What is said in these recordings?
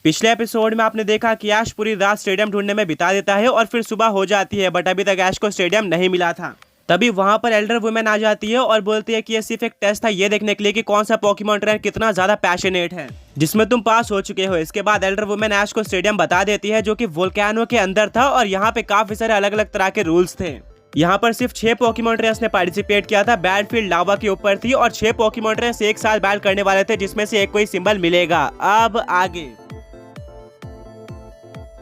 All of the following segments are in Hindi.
पिछले एपिसोड में आपने देखा कि ऐश पूरी रात स्टेडियम ढूंढने में बिता देता है और फिर सुबह हो जाती है, बट अभी तक ऐश को स्टेडियम नहीं मिला था। तभी वहां पर एल्डर वुमेन आ जाती है और बोलती है कि ये सिर्फ एक टेस्ट था ये देखने के लिए कि कौन सा पोकेमॉन ट्रेनर कितना ज्यादा पैशनेट है, जिसमें तुम पास हो चुके हो। इसके बाद एल्डर वुमेन ऐश को स्टेडियम बता देती है जो कि वोल्केनो के अंदर था और यहाँ पे काफी सारे अलग अलग तरह के रूल्स थे। यहाँ पर सिर्फ 6 पोकेमॉन ट्रेनर्स ने पार्टिसिपेट किया था। बैटलफील्ड लावा के ऊपर थी और 6 पोकेमॉन ट्रेनर्स एक साथ बैटल करने वाले थे, जिसमें से एक कोई सिंबल मिलेगा। अब आगे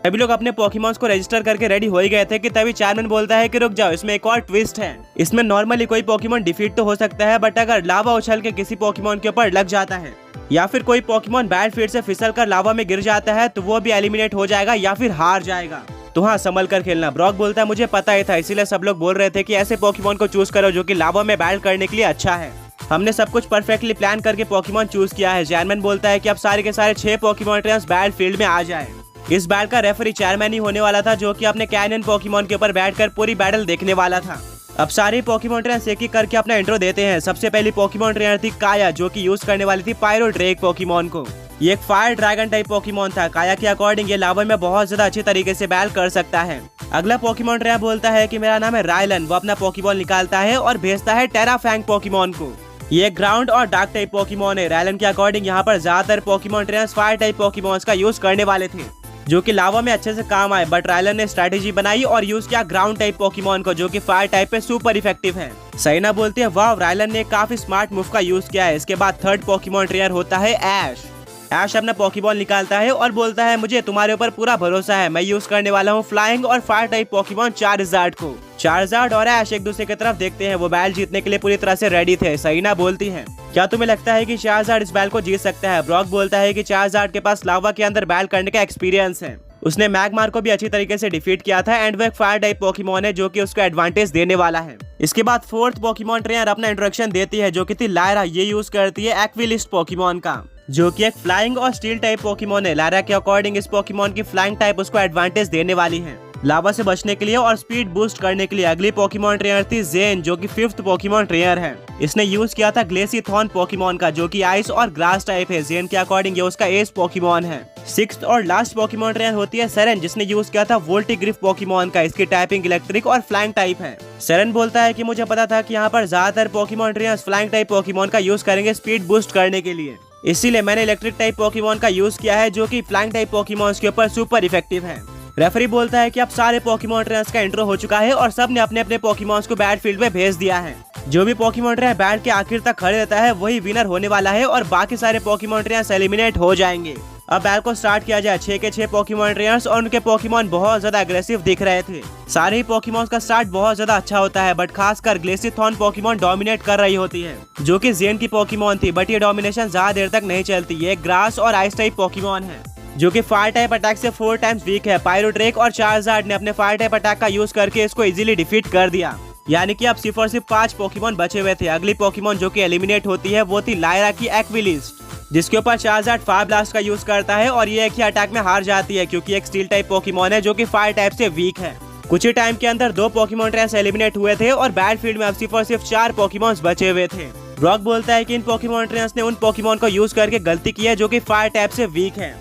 सभी लोग अपने पोकेमॉन्स को रजिस्टर करके रेडी हो ही गए थे कि तभी चेयरमैन बोलता है कि रुक जाओ, इसमें एक और ट्विस्ट है। इसमें नॉर्मली कोई पोकेमॉन डिफीट तो हो सकता है, बट अगर लावा उछल के किसी पोकेमॉन के ऊपर लग जाता है या फिर कोई पोकेमॉन बैटलफील्ड से फिसल कर लावा में गिर जाता है तो वो भी एलिमिनेट हो जाएगा या फिर हार जाएगा। तो हाँ, संभल कर खेलना। ब्रॉक बोलता है मुझे पता ही था, इसीलिए सब लोग बोल रहे थे कि ऐसे पोकेमॉन को चूज करो जो कि लावा में बैटल करने के लिए अच्छा है। हमने सब कुछ परफेक्टली प्लान करके पोकेमॉन चूज किया है। चेयरमैन बोलता है कि अब सारे के सारे 6 पोकेमॉन ट्रेनर्स बैटलफील्ड में आ जाए। इस बैटल का रेफरी चेयरमैन ही होने वाला था, जो कि अपने कैनियन पोकेमॉन के ऊपर बैठकर पूरी बैटल देखने वाला था। अब सारे पोकेमॉन ट्रेनर्स एक एक करके अपना इंट्रो देते हैं। सबसे पहली पोकेमॉन ट्रेनर थी काया, जो कि यूज करने वाली थी पायरो ड्रेक पोकेमॉन को। ये एक फायर ड्रैगन टाइप पोकेमॉन था। काया के अकॉर्डिंग ये लावा में बहुत ज्यादा अच्छी तरीके से बैटल कर सकता है। अगला पोकेमॉन ट्रेनर बोलता है कि मेरा नाम है रायलन। वो अपना पोकेमॉन निकालता है और भेजता है टेराफैंग पोकेमॉन को। ये ग्राउंड और डार्क टाइप पोकेमॉन है। रायलन के अकॉर्डिंग यहाँ पर ज्यादातर Pokemon trainers fire type Pokémons का यूज करने वाले थे, जो कि लावा में अच्छे से काम आए, बट रायलन ने स्ट्रेटेजी बनाई और यूज किया ग्राउंड टाइप पोकेमॉन को, जो कि फायर टाइप पे सुपर इफेक्टिव है। सैना बोलती है वाह, रायलन ने काफी स्मार्ट मूव का यूज किया है। इसके बाद थर्ड पोकेमॉन ट्रेनर होता है ऐश। ऐश अपना पोकेमॉन निकालता है और बोलता है मुझे तुम्हारे ऊपर पूरा भरोसा है, मैं यूज करने वाला हूँ फ्लाइंग और फायर टाइप पोकेमॉन चार्जार्ड को। चार्जार्ड और ऐश एक दूसरे की तरफ देखते हैं। वो बैल जीतने के लिए पूरी तरह से रेडी थे। सैना बोलती है क्या तुम्हें लगता है कि चार्जार्ड इस बैल को जीत सकता है? ब्रॉक बोलता है कि चार्जार्ड के पास लावा के अंदर बैल करने का एक्सपीरियंस है। उसने मैगमार को भी अच्छी तरीके से डिफीट किया था एंड वो एक फायर टाइप पोकेमॉन है जो कि उसको एडवांटेज देने वाला है। इसके बाद फोर्थ पोकेमॉन ट्रेनर अपना इंट्रोडक्शन देती है, जो कि थी लायरा। ये यूज करती है एक्विलिस्ट पोकेमॉन का, जो कि एक फ्लाइंग और स्टील टाइप पोकेमॉन है। लायरा के अकॉर्डिंग इस पोकेमॉन की फ्लाइंग टाइप उसको एडवांटेज देने वाली है लावा से बचने के लिए और स्पीड बूस्ट करने के लिए। अगली पोकेमॉन ट्रेनर थी जेन, जो कि 5th पोकेमॉन ट्रेनर है। इसने यूज किया था ग्लेसीथॉन पोकेमॉन का, जो कि आइस और ग्रास टाइप है। जेन के अकॉर्डिंग ये उसका एस पोकेमॉन है। 6th और लास्ट पोकेमॉन ट्रेनर होती है सेरेन, जिसने यूज किया था वोल्टिग्रिफ पोकेमॉन का। इसकी टाइपिंग इलेक्ट्रिक और फ्लाइंग टाइप है। सेरेन बोलता है कि मुझे पता था कि यहाँ पर ज्यादातर Pokemon trainers flying type Pokemon का यूज करेंगे स्पीड बूस्ट करने के लिए, इसीलिए मैंने इलेक्ट्रिक टाइप पोकेमॉन का यूज किया है, जो कि फ्लाइंग टाइप पोकेमॉन्स के ऊपर सुपर इफेक्टिव है। रेफरी बोलता है कि अब सारे पोकेमॉन ट्रेनर्स का इंट्रो हो चुका है और सब ने अपने अपने पोकेमॉन्स को बैटलफील्ड में भेज दिया है। जो भी पोकेमॉन ट्रेनर बैट के आखिर तक खड़े रहता है वही विनर होने वाला है और बाकी सारे पोकेमॉन ट्रेनर्स एलिमिनेट हो जाएंगे। अब बैटल को स्टार्ट किया जाए। 6 के 6 पोकेमॉन ट्रेनर्स और उनके पोकेमॉन बहुत ज्यादा अग्रेसिव दिख रहे थे। सारे ही पोकेमॉन का स्टार्ट बहुत ज्यादा अच्छा होता है, बट खासकर ग्लेसीथॉन पोकेमॉन डोमिनेट कर रही होती है, जो कि जेन की पोकेमॉन थी। बट ये डोमिनेशन ज्यादा देर तक नहीं चलती। ये ग्रास और आइस टाइप पोकेमॉन है, जो कि फायर टाइप अटैक से 4 टाइम्स वीक है। पायरो ड्रेक और चार्जार्ड ने अपने फायर टाइप अटैक का यूज करके इसको इजीली डिफीट कर दिया। यानी कि अब सिर्फ और सिर्फ 5 पोकेमॉन बचे हुए थे। अगली पोकेमॉन जो कि एलिमिनेट होती है वो थी लायरा की एक्विलिस्ट, जिसके ऊपर चार्जार्ड फायर ब्लास्ट का यूज करता है और ये एक ही अटैक में हार जाती है, क्योंकि एक स्टील टाइप पोकेमॉन है जो कि फायर टाइप से वीक है। कुछ ही टाइम के अंदर 2 पोकेमॉन ट्रेनर्स एलिमिनेट हुए थे और बैटलफील्ड में अब सिर्फ और सिर्फ 4 पोकेमॉन्स बचे हुए थे। ब्रॉक बोलता है कि इन पोकेमॉन ट्रेनर्स ने उन पोकेमॉन को यूज करके गलती की है जो कि फायर टाइप से वीक है।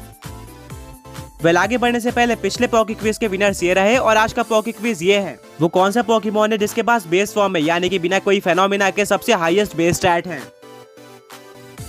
वेल, आगे बढ़ने से पहले पिछले पॉकी क्विज के विनर्स ये रहे और आज का पॉकी क्विज ये है, वो कौन सा पोकेमॉन है जिसके पास बेस फॉर्म है, यानी कि बिना कोई फेनोमेना के सबसे हाईएस्ट बेस स्टैट है।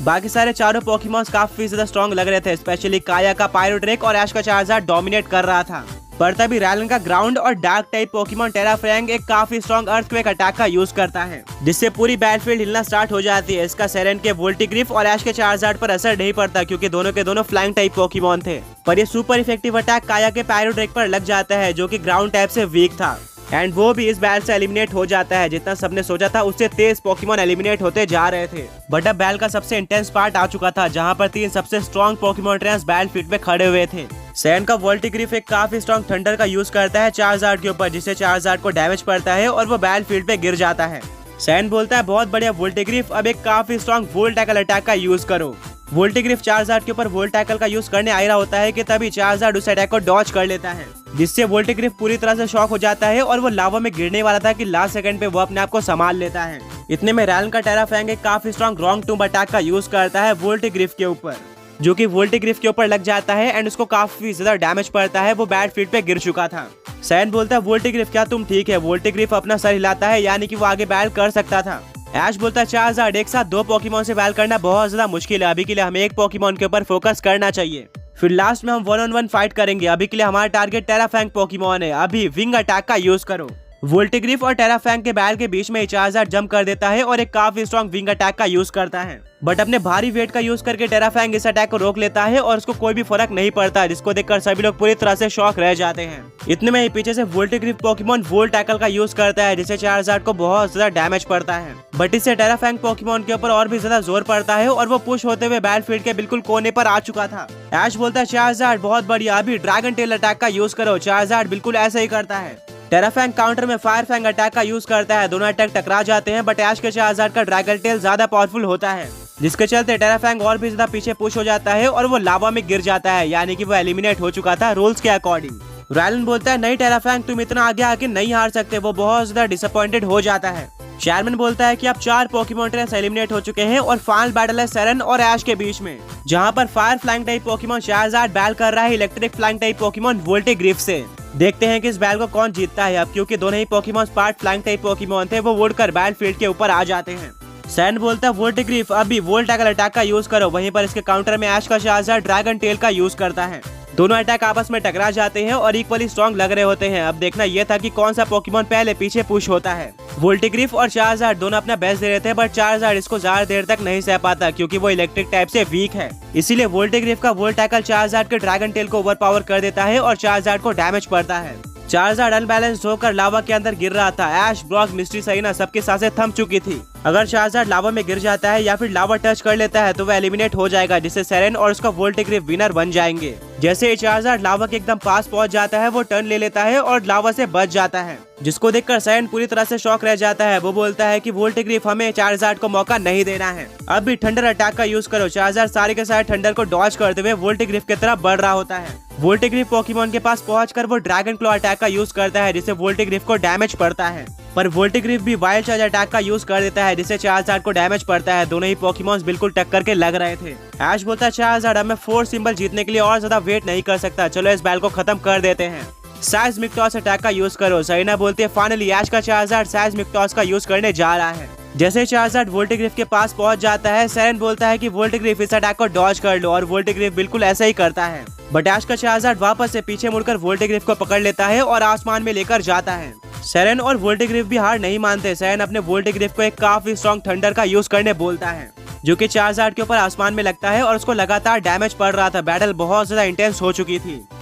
बाकी सारे चारों पोकेमॉन्स काफी ज्यादा स्ट्रॉन्ग लग रहे थे, स्पेशली काया का पायरो ड्रेक और ऐश का चार्जार्ड डोमिनेट कर रहा था। पर तभी रायलन का ग्राउंड और डार्क टाइप पोकेमॉन टेराफ्रैंग एक काफी स्ट्रॉन्ग अर्थक्वेक अटैक का यूज करता है, जिससे पूरी बैटलफील्ड हिलना स्टार्ट हो जाती है। इसका सेरेन के वोल्टिग्रिफ और ऐश के चार्जार्ड पर असर नहीं पड़ता, क्योंकि दोनों के दोनों फ्लाइंग टाइप पोकेमॉन थे। पर ये सुपर इफेक्टिव अटैक काया के पायरो ड्रेक पर लग जाता है, जो कि ग्राउंड टाइप से वीक था, एंड वो भी इस बैटल से एलिमिनेट हो जाता है। जितना सबने सोचा था उससे तेज पोकेमॉन एलिमिनेट होते जा रहे थे। बट अब बैटल का सबसे इंटेंस पार्ट आ चुका था, जहां पर 3 सबसे स्ट्रॉन्ग पोकेमॉन ट्रेनर्स बैटलफील्ड पे खड़े हुए थे। सैन का वोल्टिग्रिफ एक काफी स्ट्रॉन्ग थंडर का यूज करता है चार्जार्ड के ऊपर, जिससे चार्जार्ड को डैमेज पड़ता है और वो बैटलफील्ड पे गिर जाता है। सैन बोलता है बहुत बढ़िया वोल्टिग्रिफ, अब एक काफी स्ट्रॉन्ग वोल्ट टैकल अटैक का यूज करो। वोल्टिग्रिफ चार्जार्ड के ऊपर वोल्ट टैकल का यूज करने आ रहा होता है कि तभी चार्जार्ड उस अटैक को डॉज कर लेता है, जिससे वोल्टिग्रिफ पूरी तरह से शॉक हो जाता है और वो लावा में गिरने वाला था कि लास्ट सेकंड पे वो अपने आप को संभाल लेता है। इतने में रायलन का टेराफैंग एक काफी स्ट्रॉन्ग रॉन्ग टूम अटैक का यूज करता है वोल्टिग्रिफ के ऊपर। जो कि वोल्टिग्रिफ के ऊपर लग जाता है एंड उसको काफी ज्यादा डैमेज पड़ता है। वो बैट फील्ड पे गिर चुका था। सैन बोलता है वोल्टिग्रिफ क्या तुम ठीक है? वोल्टिग्रिफ अपना सर हिलाता है, यानी कि वो आगे बैल कर सकता था। ऐश बोलता है चार्जार्ड एक साथ 2 पोकेमॉन से बैल करना बहुत ज्यादा मुश्किल है, अभी के लिए हमें एक पोकेमॉन के ऊपर फोकस करना चाहिए। फिर लास्ट में हम 1-on-1 फाइट करेंगे। अभी के लिए हमारा टारगेट टेराफैंग पोकेमॉन है। अभी विंग अटैक का यूज करो। वोल्टिग्रिफ और टेराफैंग के बैल के बीच में चार्जार्ड जंप कर देता है और एक काफी स्ट्रॉन्ग विंग अटैक का यूज करता है, बट अपने भारी वेट का यूज करके टेराफैंग इस अटैक को रोक लेता है और उसको कोई भी फर्क नहीं पड़ता, जिसको देखकर सभी लोग पूरी तरह से शॉक रह जाते हैं। इतने में ही पीछे से वोल्टिग्रिफ पोकेमॉन वोल्ट टैकल का यूज करता है, जिससे चार्जार्ड को बहुत ज्यादा डैमेज पड़ता है, बट इससे टेराफैंग पोकेमॉन के ऊपर और भी ज्यादा जोर पड़ता है और वो पुश होते हुए बैटलफील्ड के बिल्कुल कोने पर आ चुका था। ऐश बोलता है चार्जार्ड बहुत बढ़िया, अभी ड्रैगन टेल अटैक का यूज करो। चार्जार्ड बिल्कुल ऐसा ही करता है। टेराफैंग काउंटर में फायर फैंग अटैक का यूज करता है। दोनों अटैक टकरा जाते हैं, बट ऐश के चार्जार्ड का ड्रैगन टेल ज्यादा पावरफुल होता है, जिसके चलते टेराफैंग और भी ज्यादा पीछे पुश हो जाता है और वो लावा में गिर जाता है, यानी कि वो एलिमिनेट हो चुका था रूल्स के अकॉर्डिंग। रायलन बोलता है नहीं टेराफैंग तुम इतना आगे आके नहीं हार सकते। वो बहुत ज्यादा डिसअपॉइंटेड हो जाता है। शेरमैन बोलता है कि अब 4 पोकेमॉन ट्रेनर्स एलिमिनेट हो चुके हैं और फाइनल बैटल है सेरेन और ऐश के बीच में, जहां पर fire flying type Pokemon Charizard बैल कर रहा है इलेक्ट्रिक फ्लाइंग टाइप पोकेमॉन वोल्टिग्रिफ से। देखते हैं कि इस बैल को कौन जीतता है। अब क्योंकि दोनों ही Pokemon part flying type Pokemon थे, वो उड़कर बैटलफील्ड के ऊपर आ जाते हैं। सैन बोलता है वोल्टिग्रिफ अभी वोल्ट टैकल अटैक का यूज करो। वहीं पर इसके काउंटर में ऐश का चार्जार्ड ड्रैगन टेल का यूज करता है। दोनों अटैक आपस में टकरा जाते हैं और इक्वली स्ट्रॉन्ग लग रहे होते हैं। अब देखना यह था कि कौन सा पोकेमॉन पहले पीछे पुश होता है। वोल्टिग्रिफ और चार्जार्ड दोनों अपना बेस्ट दे रहे थे, बट चार्जार्ड इसको ज्यादा देर तक नहीं सह पाता क्योंकि वो इलेक्ट्रिक टाइप से वीक है। इसीलिए वोल्टिग्रिफ का वोल्ट टैकल चार्जार्ड के ड्रैगन टेल को ओवरपावर कर देता है और चार्जार्ड को डैमेज पड़ता है। चार्जार्ड अनबैलेंस्ड होकर लावा के अंदर गिर रहा था। ऐश, ब्रॉक, मिस्ट्री सहीना सबकी सांसें थम चुकी थी। अगर चार्जार्ड लावा में गिर जाता है या फिर लावा टच कर लेता है तो वह एलिमिनेट हो जाएगा, जिससे सेरेन और उसका वोल्टिग्रिफ विनर बन जाएंगे। जैसे ही चार्जार्ड लावा के एकदम पास पहुंच जाता है, वो टर्न ले लेता है और लावा से बच जाता है, जिसको देखकर सेरेन पूरी तरह से शॉक रह जाता है। वो बोलता है कि वोल्टिग्रिफ हमें चार्जार्ड को मौका नहीं देना है। अब भी थंडर अटैक का यूज करो। चार्जार्ड सारे के सारे थंडर को डॉज करते हुए वोल्टिग्रिफ की तरफ बढ़ रहा होता है। वोल्टिग्रिफ पोकेमॉन के पास पहुंचकर वो ड्रैगन क्लॉ अटैक का यूज करता है, जिससे वोल्टिग्रिफ को डैमेज पड़ता है, पर वोल्टिग्रिफ भी वाइल्ड चार्ज अटैक का यूज कर देता है, जिससे चार्जार्ड को डैमेज पड़ता है। दोनों ही पोकेमॉन्स बिल्कुल टक्कर के लग रहे थे। ऐश बोलता है चार्जार्ड अब मैं 4 सिंबल जीतने के लिए और ज्यादा वेट नहीं कर सकता, चलो इस बैल को खत्म कर देते हैं। साइज़मिक टॉस अटैक का यूज करो। सहीना बोलती है फाइनली ऐश का चार्जार्ड साइज़मिक टॉस का यूज करने जा रहा है। जैसे चार्जार्ड वोल्टिग्रिफ के पास पहुंच जाता है, सेरेन बोलता है कि वोल्टिग्रिफ इस अटैक को डॉज कर लो, और वोल्टिग्रिफ बिल्कुल ऐसा ही करता है। बट ऐश का चार्जार्ड वापस से पीछे मुड़कर वोल्टिग्रिफ को पकड़ लेता है और आसमान में लेकर जाता है। सेरेन और वोल्टिग्रिफ भी हार नहीं मानते। सेरेन अपने वोल्टिग्रिफ को एक काफी स्ट्रॉन्ग थंडर का यूज करने बोलता है, जो कि चार्जार्ड के ऊपर आसमान में लगता है और उसको लगातार डैमेज पड़ रहा था। बैटल बहुत ज्यादा इंटेंस हो चुकी थी।